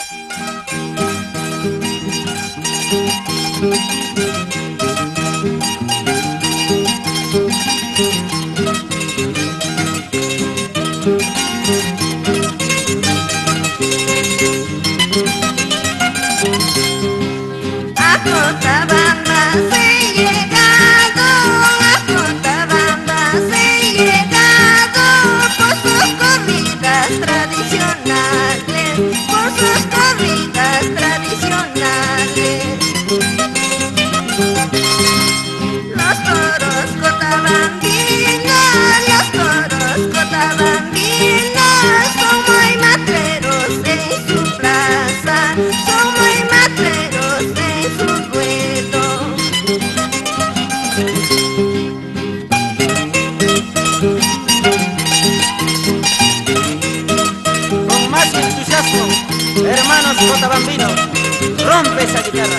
A Cochabamba he llegado, a Cochabamba he llegado por sus corridas tradicionales, por sus corridas tradicionales. Los toros cotabambinos son muy matreros en su plaza, son muy matreros en su ruedo. Con más entusiasmo, hermanos cotabambinos, rompe esa guitarra.